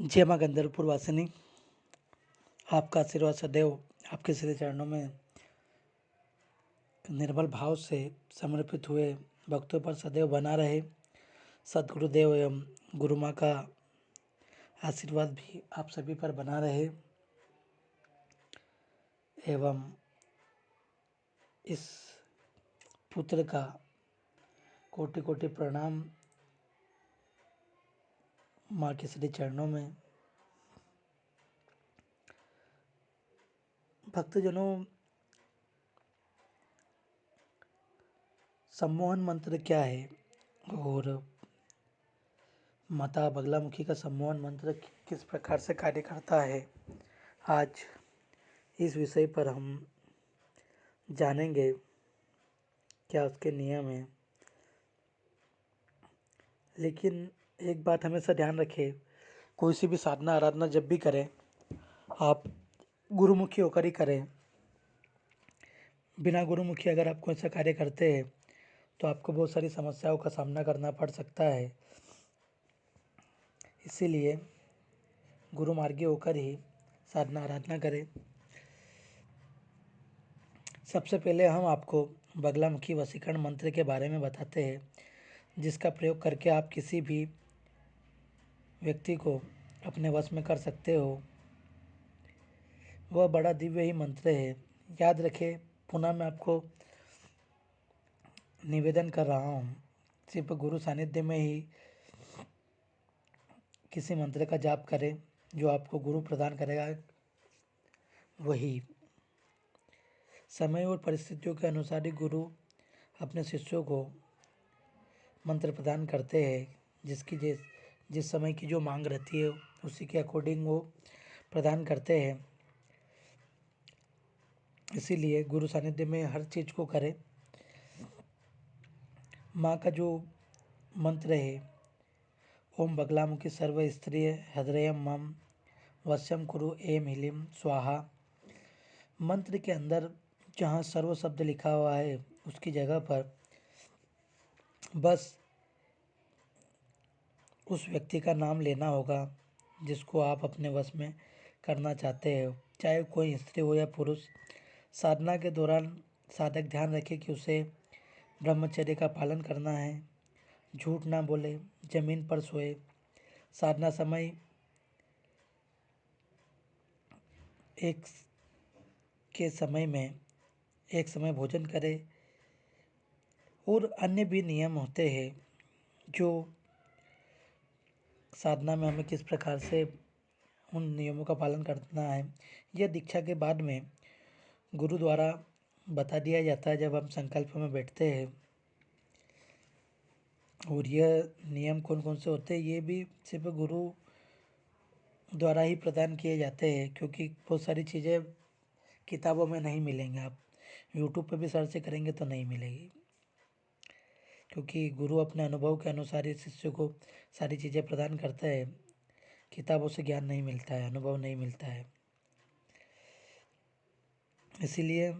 जय माँ गंधर्वपुर वासिनी। आपका आशीर्वाद सदैव आपके श्री चरणों में निर्मल भाव से समर्पित हुए भक्तों पर सदैव बना रहे। सद्गुरुदेव एवं गुरु माँ का आशीर्वाद भी आप सभी पर बना रहे एवं इस पुत्र का कोटि कोटि प्रणाम माँ के श्री चरणों में। भक्तजनों, सम्मोहन मंत्र क्या है और माता बगलामुखी का सम्मोहन मंत्र किस प्रकार से कार्य करता है, आज इस विषय पर हम जानेंगे। क्या उसके नियम हैं। लेकिन एक बात हमेशा ध्यान रखें, कोई सी भी साधना आराधना जब भी करें आप गुरुमुखी होकर ही करें। बिना गुरुमुखी अगर आप कोई सा कार्य करते हैं तो आपको बहुत सारी समस्याओं का सामना करना पड़ सकता है। इसीलिए गुरु मार्गी होकर ही साधना आराधना करें। सबसे पहले हम आपको बगलामुखी वशीकरण मंत्र के बारे में बताते हैं, जिसका प्रयोग करके आप किसी भी व्यक्ति को अपने वश में कर सकते हो। वह बड़ा दिव्य ही मंत्र है। याद रखें, पुनः मैं आपको निवेदन कर रहा हूँ, सिर्फ गुरु सानिध्य में ही किसी मंत्र का जाप करें जो आपको गुरु प्रदान करेगा। वही समय और परिस्थितियों के अनुसार ही गुरु अपने शिष्यों को मंत्र प्रदान करते हैं। जिसकी जिस समय की जो मांग रहती है उसी के अकॉर्डिंग वो प्रदान करते हैं। इसीलिए गुरु सानिध्य में हर चीज़ को करें। माँ का जो मंत्र है, ओम बगलामुखी सर्व स्त्रिय हृदयम मम वश्यम कुरु एम ह्लीम स्वाहा। मंत्र के अंदर जहाँ सर्व शब्द लिखा हुआ है उसकी जगह पर बस उस व्यक्ति का नाम लेना होगा जिसको आप अपने वश में करना चाहते हो, चाहे कोई स्त्री हो या पुरुष। साधना के दौरान साधक ध्यान रखे कि उसे ब्रह्मचर्य का पालन करना है, झूठ ना बोले, जमीन पर सोए, साधना समय एक के समय में एक समय भोजन करे और अन्य भी नियम होते हैं जो साधना में हमें किस प्रकार से उन नियमों का पालन करना है। यह दीक्षा के बाद में गुरु द्वारा बता दिया जाता है जब हम संकल्प में बैठते हैं। और यह नियम कौन कौन से होते हैं ये भी सिर्फ गुरु द्वारा ही प्रदान किए जाते हैं, क्योंकि बहुत सारी चीज़ें किताबों में नहीं मिलेंगी। आप यूट्यूब पे भी सर्च करेंगे तो नहीं मिलेगी, क्योंकि गुरु अपने अनुभव के अनुसार ही शिष्य को सारी चीज़ें प्रदान करता है। किताबों से ज्ञान नहीं मिलता है, अनुभव नहीं मिलता है। इसीलिए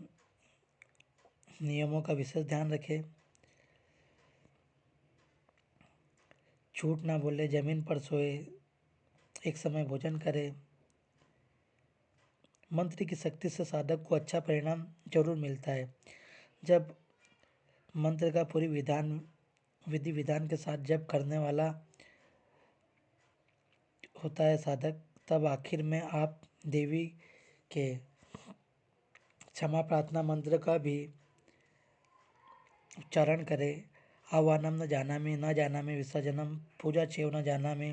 नियमों का विशेष ध्यान रखें। झूठ ना बोले, जमीन पर सोए, एक समय भोजन करें। मंत्र की शक्ति से साधक को अच्छा परिणाम जरूर मिलता है। जब मंत्र का पूरी विधि विधान के साथ जप करने वाला होता है साधक, तब आखिर में आप देवी के क्षमा प्रार्थना मंत्र का भी उच्चारण करें। आह्वानम न जानामि न जानामि विसर्जनम पूजा चेव न जानामि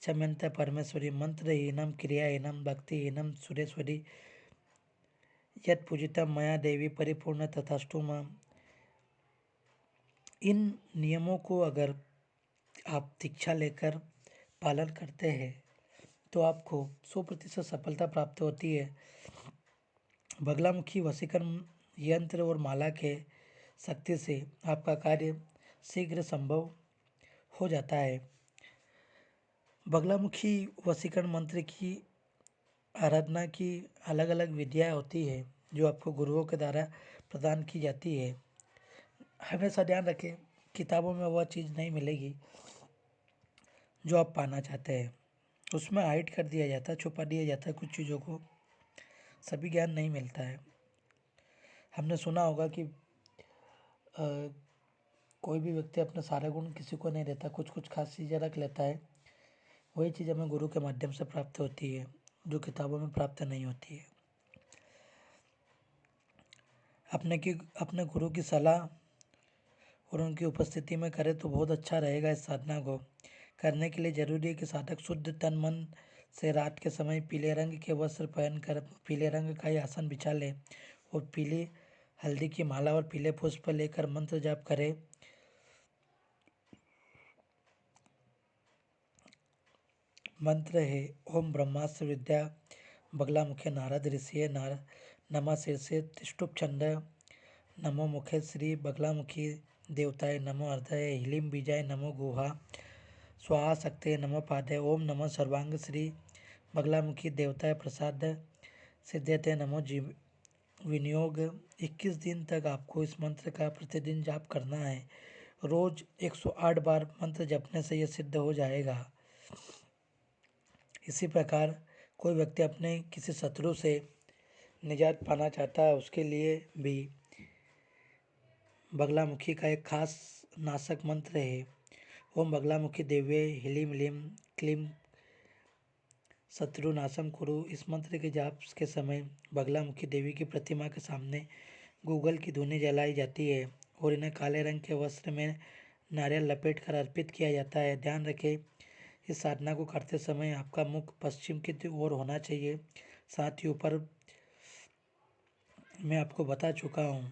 क्षम्यंत परमेश्वरी मंत्रहीनम क्रियाहीनम भक्तिहीनम सुरेश्वरी यत् पूजितम मया देवी परिपूर्ण तथास्तु मां। इन नियमों को अगर आप दीक्षा लेकर पालन करते हैं तो आपको 100% सफलता प्राप्त होती है। बगलामुखी वशीकरण यंत्र और माला के शक्ति से आपका कार्य शीघ्र संभव हो जाता है। बगलामुखी वशीकरण मंत्र की आराधना की अलग अलग विधियाँ होती है जो आपको गुरुओं के द्वारा प्रदान की जाती है। हमेशा ध्यान रखें, किताबों में वह चीज़ नहीं मिलेगी जो आप पाना चाहते हैं। उसमें हाइड कर दिया जाता है, छुपा दिया जाता है कुछ चीज़ों को, सभी ज्ञान नहीं मिलता है। हमने सुना होगा कि कोई भी व्यक्ति अपने सारे गुण किसी को नहीं देता, कुछ कुछ खास चीज़ें रख लेता है। वही चीज़ हमें गुरु के माध्यम से प्राप्त होती है, जो किताबों में प्राप्त नहीं होती है। अपने गुरु की सलाह और उनकी उपस्थिति में करें तो बहुत अच्छा रहेगा। इस साधना को करने के लिए जरूरी है कि साधक शुद्ध तन मन से रात के समय पीले रंग के वस्त्र पहनकर पीले रंग का ही आसन बिछा ले और पीली हल्दी की माला और पीले पुष्प लेकर मंत्र जाप करे। मंत्र है ओम ब्रह्मास्त्र विद्या बगला मुखे नारद ऋषि नमा शीर्षे तिष्टुप छंद नमो मुखे श्री बगलामुखी देवताय नमो हृदय हिलिम बीजाय नमो गुहा स्वाहा शक्ते नमो पादे ओम नमो सर्वांग श्री बगलामुखी देवताय प्रसाद सिद्ध्यते नमो जीव विनियोग। 21 दिन तक आपको इस मंत्र का प्रतिदिन जाप करना है। रोज 108 बार मंत्र जपने से यह सिद्ध हो जाएगा। इसी प्रकार कोई व्यक्ति अपने किसी शत्रु से निजात पाना चाहता है, उसके लिए भी बगलामुखी का एक खास नाशक मंत्र है। ओम बगलामुखी देव्ये ह्लीं लीं क्लीं शत्रुनाशम कुरु। इस मंत्र के जाप के समय बगलामुखी देवी की प्रतिमा के सामने गूगल की धुनी जलाई जाती है और इन्हें काले रंग के वस्त्र में नारियल लपेट कर अर्पित किया जाता है। ध्यान रखें, इस साधना को करते समय आपका मुख पश्चिम की ओर होना चाहिए। साथ ही ऊपर मैं आपको बता चुका हूँ,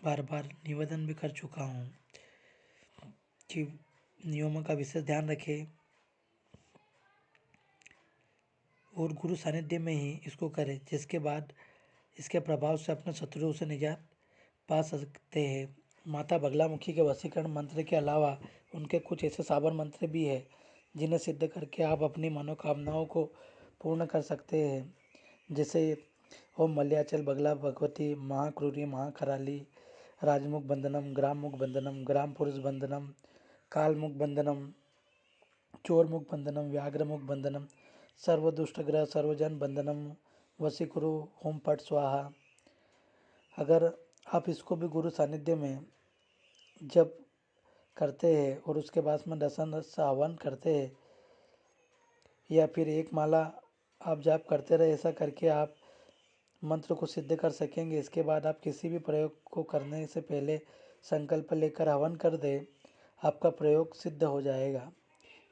बार बार निवेदन भी कर चुका हूँ कि नियमों का विशेष ध्यान रखें और गुरु सानिध्य में ही इसको करें, जिसके बाद इसके प्रभाव से अपने शत्रुओं से निजात पा सकते हैं। माता बगलामुखी के वशीकरण मंत्र के अलावा उनके कुछ ऐसे सावन मंत्र भी है जिन्हें सिद्ध करके आप अपनी मनोकामनाओं को पूर्ण कर सकते हैं। जैसे ओम मल्याचल बगला भगवती महाक्रूरी महाखराली राजमुख बंदनम ग्राम मुख बंदनम ग्राम पुरुष बंदनम काल मुख बंदनम चोर मुख बंदनम व्याघ्र मुख बंदनम सर्वदुष्टग्रह सर्वजन बंदनम वशीकुरु होम पट स्वाहा। अगर आप इसको भी गुरु सानिध्य में जब करते हैं और उसके बाद में दसन हवन करते हैं या फिर एक माला आप जाप करते रहे, ऐसा करके आप मंत्र को सिद्ध कर सकेंगे। इसके बाद आप किसी भी प्रयोग को करने से पहले संकल्प लेकर हवन कर दें, आपका प्रयोग सिद्ध हो जाएगा।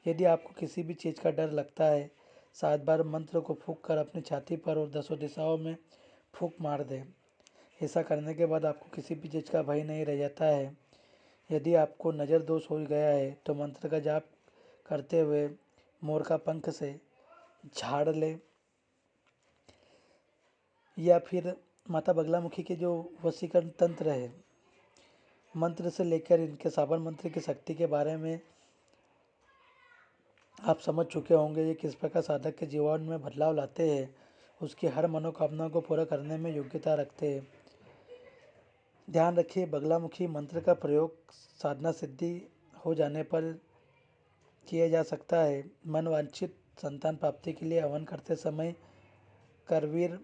यदि आपको किसी भी चीज़ का डर लगता है, 7 बार मंत्र को फूंक कर अपनी छाती पर और 10 दिशाओं में फूंक मार दें। ऐसा करने के बाद आपको किसी भी चीज़ का भय नहीं रह जाता है। यदि आपको नज़र दोष हो गया है तो मंत्र का जाप करते हुए मोर का पंख से झाड़ ले या फिर माता बगलामुखी के जो वशीकरण तंत्र है मंत्र से लेकर इनके सावन मंत्र की शक्ति के बारे में आप समझ चुके होंगे। ये किस प्रकार साधक के जीवन में बदलाव लाते हैं, उसकी हर मनोकामना को पूरा करने में योग्यता रखते हैं। ध्यान रखिए, बगलामुखी मंत्र का प्रयोग साधना सिद्धि हो जाने पर किया जा सकता है। मन वांछित संतान प्राप्ति के लिए हवन करते समय करवीर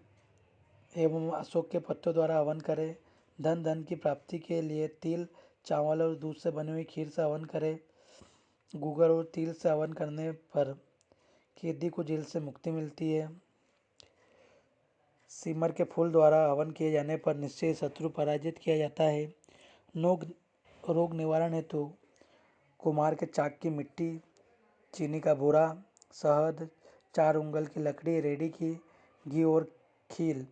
एवं अशोक के पत्तों द्वारा हवन करें। धन की प्राप्ति के लिए तिल चावल और दूध से बनी हुई खीर से हवन करें। गूगल और तिल से हवन करने पर कैदी को जेल से मुक्ति मिलती है। सिमर के फूल द्वारा हवन किए जाने पर निश्चय शत्रु पराजित किया जाता है। रोग निवारण हेतु कुम्हार के चाक की मिट्टी, चीनी का बूरा, शहद, 4 उंगल की लकड़ी, रेडी की घी और खील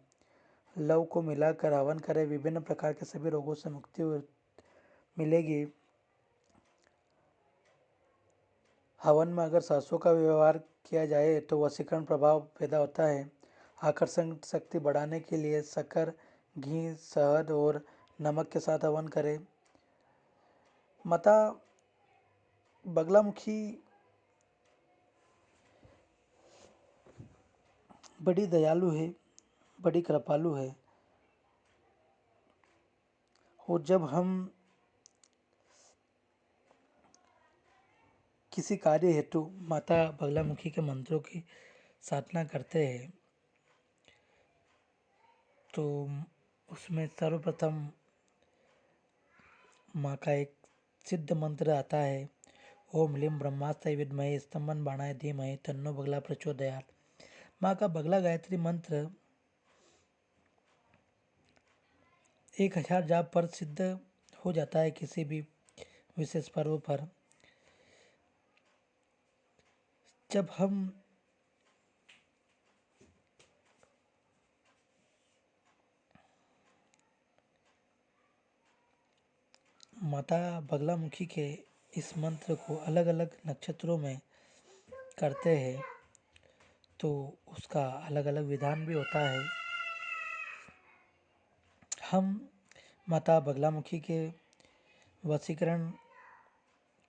लव को मिलाकर हवन करें। विभिन्न प्रकार के सभी रोगों से मुक्ति मिलेगी। हवन में अगर सरसों का व्यवहार किया जाए तो वशीकरण प्रभाव पैदा होता है। आकर्षण शक्ति बढ़ाने के लिए शक्कर, घी, शहद और नमक के साथ हवन करें। माता बगलामुखी बड़ी दयालु है, बड़ी कृपालु है और जब हम किसी कार्य हेतु माता बगलामुखी के मंत्रों की साधना करते हैं तो उसमें सर्वप्रथम माँ का एक सिद्ध मंत्र आता है, ओम लीम ब्रह्मास्त्र विद्महे स्तंभन बाणाय धीमहि तन्नो बगला प्रचोदयात्। माँ का बगला गायत्री मंत्र 1000 जाप पर सिद्ध हो जाता है किसी भी विशेष पर्व पर। जब हम माता बगलामुखी के इस मंत्र को अलग अलग नक्षत्रों में करते हैं तो उसका अलग अलग विधान भी होता है। हम माता बगलामुखी के वशीकरण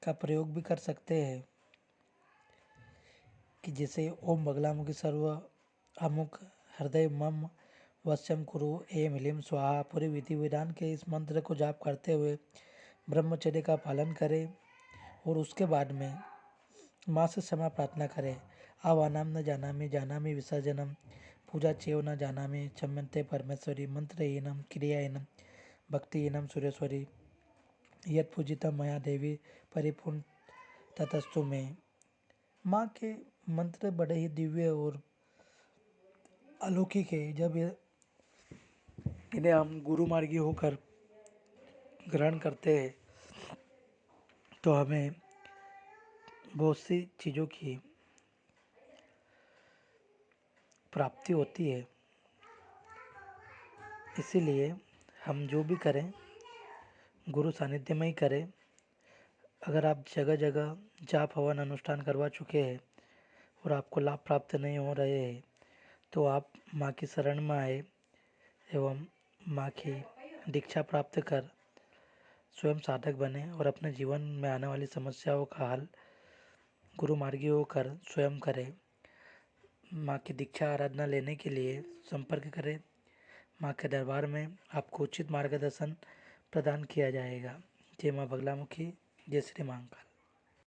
का प्रयोग भी कर सकते हैं कि जैसे ओम बगलामुखी सर्व अमुक हृदय मम वश्यम कुरु एम ह्लीम स्वाहा। पूरे विधि विधान के इस मंत्र को जाप करते हुए ब्रह्मचर्य का पालन करें और उसके बाद में माँ से क्षमा प्रार्थना करें। आवानाम न जानामि जानामि विसर्जनम पूजा चेव न जानामि क्षम्यन्ते परमेश्वरी मंत्रहीनम क्रियाहीनम भक्तिहीनम सुरेश्वरी यत् पूजितम मया देवी परिपूर्ण ततस्तु में। माँ के मंत्र बड़े ही दिव्य और अलौकिक है। जब इन्हें हम गुरु मार्गी होकर ग्रहण करते हैं तो हमें बहुत सी चीज़ों की प्राप्ति होती है। इसीलिए हम जो भी करें गुरु सानिध्य में ही करें। अगर आप जगह जगह जाप हवन अनुष्ठान करवा चुके हैं और आपको लाभ प्राप्त नहीं हो रहे हैं तो आप माँ की शरण में आए एवं माँ की दीक्षा प्राप्त कर स्वयं साधक बने और अपने जीवन में आने वाली समस्याओं का हल गुरु मार्गी होकर स्वयं करें। माँ की दीक्षा आराधना लेने के लिए संपर्क करें। माँ के दरबार में आपको उचित मार्गदर्शन प्रदान किया जाएगा। जय माँ बगलामुखी, जय श्री महाकाल।